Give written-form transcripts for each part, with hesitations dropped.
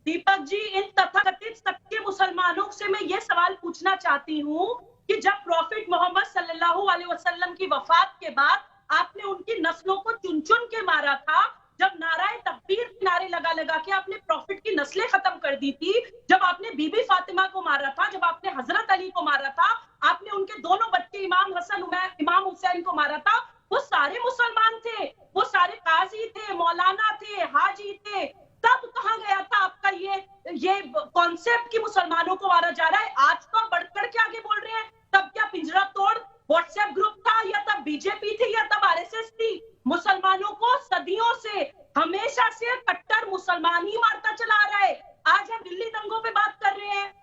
दीपक जी, इन तथाकथित सच्चे मुसलमानों से मैं ये सवाल पूछना चाहती हूँ कि जब प्रॉफिट मोहम्मद सल्लल्लाहु अलैहि वसल्लम की वफात के बाद आपने उनकी नस्लों को चुन चुन के मारा था, जब नाराए तकबीर के नारे लगा लगा के आपने प्रॉफिट की नस्लें खत्म कर दी थी, जब आपने बीबी फातिमा को मारा था, जब आपने हजरत अली को मारा था, आपने उनके दोनों बच्चे इमाम हसन इमाम हुसैन को मारा था, वो सारे मुसलमान थे, वो सारे काजी थे, मौलाना थे, हाजी थे, तब कहाँ गया था आपका ये कॉन्सेप्ट कि मुसलमानों को मारा जा रहा है? आज तो बढ़कर के आगे बोल रहे हैं, तब क्या पिंजरा तोड़ व्हाट्सएप ग्रुप था, या तब बीजेपी थी, या तब आरएसएस थी? मुसलमानों को सदियों से, हमेशा से कट्टर मुसलमान ही मारता चला आ रहा है। आज हम दिल्ली दंगों पे बात कर रहे हैं,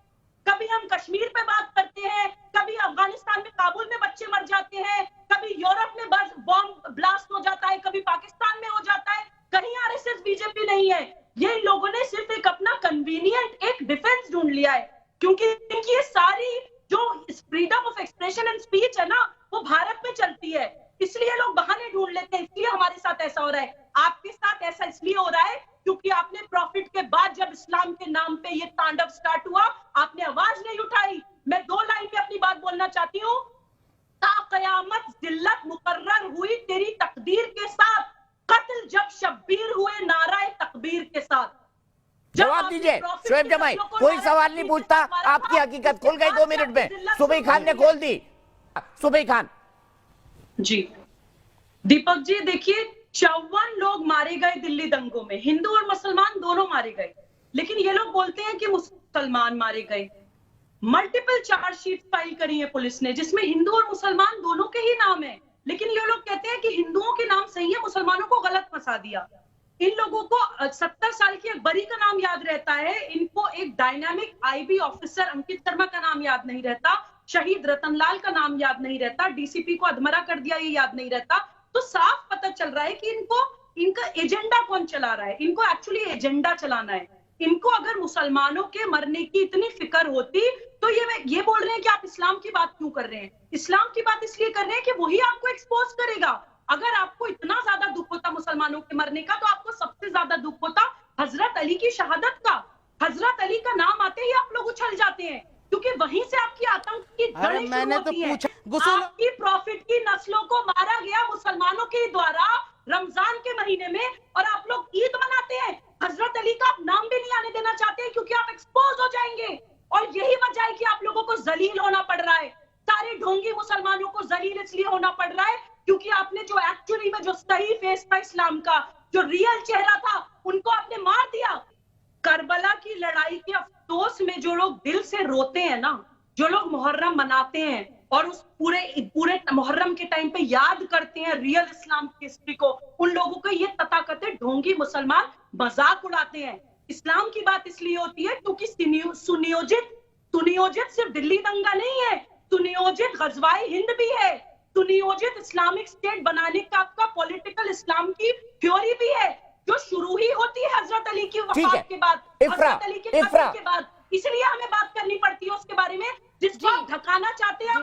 कभी हम कश्मीर पे बात करते हैं, कभी अफगानिस्तान में काबुल में बच्चे मर जाते हैं, कभी यूरोप में बॉम्ब ब्लास्ट हो जाता है, कभी पाकिस्तान में हो जाता है, कहीं आरएसएस बीजेपी नहीं है। ये लोगों ने सिर्फ एक अपना कन्वीनियंट एक डिफेंस ढूंढ लिया है, क्योंकि इनकी ये सारी जो freedom of expression and speech है ना, वो भारत में चलती है, इसलिए लोग बहाने ढूंढ लेते हैं, इसलिए हमारे साथ ऐसा हो रहा है। आपके साथ ऐसा इसलिए हो रहा है क्योंकि आपने प्रॉफिट के बाद जब इस्लाम के नाम पे ये तांडव स्टार्ट हुआ, आपने आवाज नहीं उठाई। मैं 2 लाइन में अपनी बात बोलना चाहती हूँ। ता कयामत जिल्लत मुकर्रर हुई तेरी तकदीर के साथ, कत्ल जब शब्बीर हुए नाराए तकबीर के साथ। जवाब दीजिए शोएब जमाई, कोई सवाल नहीं पूछता, आपकी हकीकत खुल गई 2 मिनट में। सुबह खान ने खोल दी। सुबह खान जी, दीपक जी देखिए, 54 लोग मारे गए दिल्ली दंगों में, हिंदू और मुसलमान दोनों मारे गए, लेकिन ये लोग बोलते हैं कि मुसलमान मारे गए। मल्टीपल चार्जशीट फाइल करी है पुलिस ने, जिसमें हिंदू और मुसलमान दोनों के ही नाम है, लेकिन ये लोग कहते हैं कि हिंदुओं के नाम सही है, मुसलमानों को गलत फंसा दिया। इन लोगों को 70 साल की अकबरी का नाम याद रहता है, इनको एक dynamic IB officer Ankit Sharma का नाम याद नहीं रहता, शहीद रतनलाल का नाम याद नहीं रहता, डीसीपी को अधमरा कर दिया ये याद नहीं रहता। तो साफ पता चल रहा है कि इनका एजेंडा कौन चला रहा है। इनको एक्चुअली एजेंडा चलाना है। इनको अगर मुसलमानों के मरने की इतनी फिक्र होती तो ये बोल रहे हैं कि आप इस्लाम की बात क्यों कर रहे हैं? इस्लाम की बात इसलिए कर रहे हैं कि वही आपको एक्सपोज करेगा। अगर आपको इतना ज्यादा दुख होता मुसलमानों के मरने का, तो आपको सबसे ज्यादा दुख होता हजरत अली की शहादत का। हजरत अली का नाम आते ही आप लोग उछल जाते हैं, क्योंकि वहीं से आपकी आतंक की जड़ें शुरू होती हैं। आपकी प्रॉफिट की नस्लों को मारा गया मुसलमानों के द्वारा रमजान के महीने में, और आप लोग ईद मनाते हैं। हजरत अली का आप नाम भी नहीं आने देना चाहते, क्योंकि आप एक्सपोज हो जाएंगे। और यही वजह है कि आप लोगों को जलील होना पड़ रहा है। सारे ढोंगी मुसलमानों को जलील इसलिए होना पड़ रहा है क्योंकि आपने जो एक्चुअली में जो सही फेस था इस्लाम का, जो रियल चेहरा था, उनको आपने मार दिया। करबला की लड़ाई के अफसोस में जो लोग दिल से रोते हैं ना, जो लोग मुहर्रम मनाते हैं और उस पूरे मुहर्रम के टाइम पे याद करते हैं रियल इस्लाम की हिस्ट्री को, उन लोगों को ये तथाकथित ढोंगी मुसलमान मजाक उड़ाते हैं। इस्लाम की बात इसलिए होती है क्योंकि सुनियोजित सिर्फ दिल्ली दंगा नहीं है, सुनियोजित गजवाए हिंद भी है, सुनियोजित इस्लामिक स्टेट बनाने का आपका पॉलिटिकल इस्लाम की थ्योरी भी है, जो शुरू ही होती है हजरत अली की वफात के बाद, हजरत अली के कत्ल के बाद। इसलिए हमें बात करनी पड़ती है उसके बारे में, जिसको ढकाना चाहते हैं।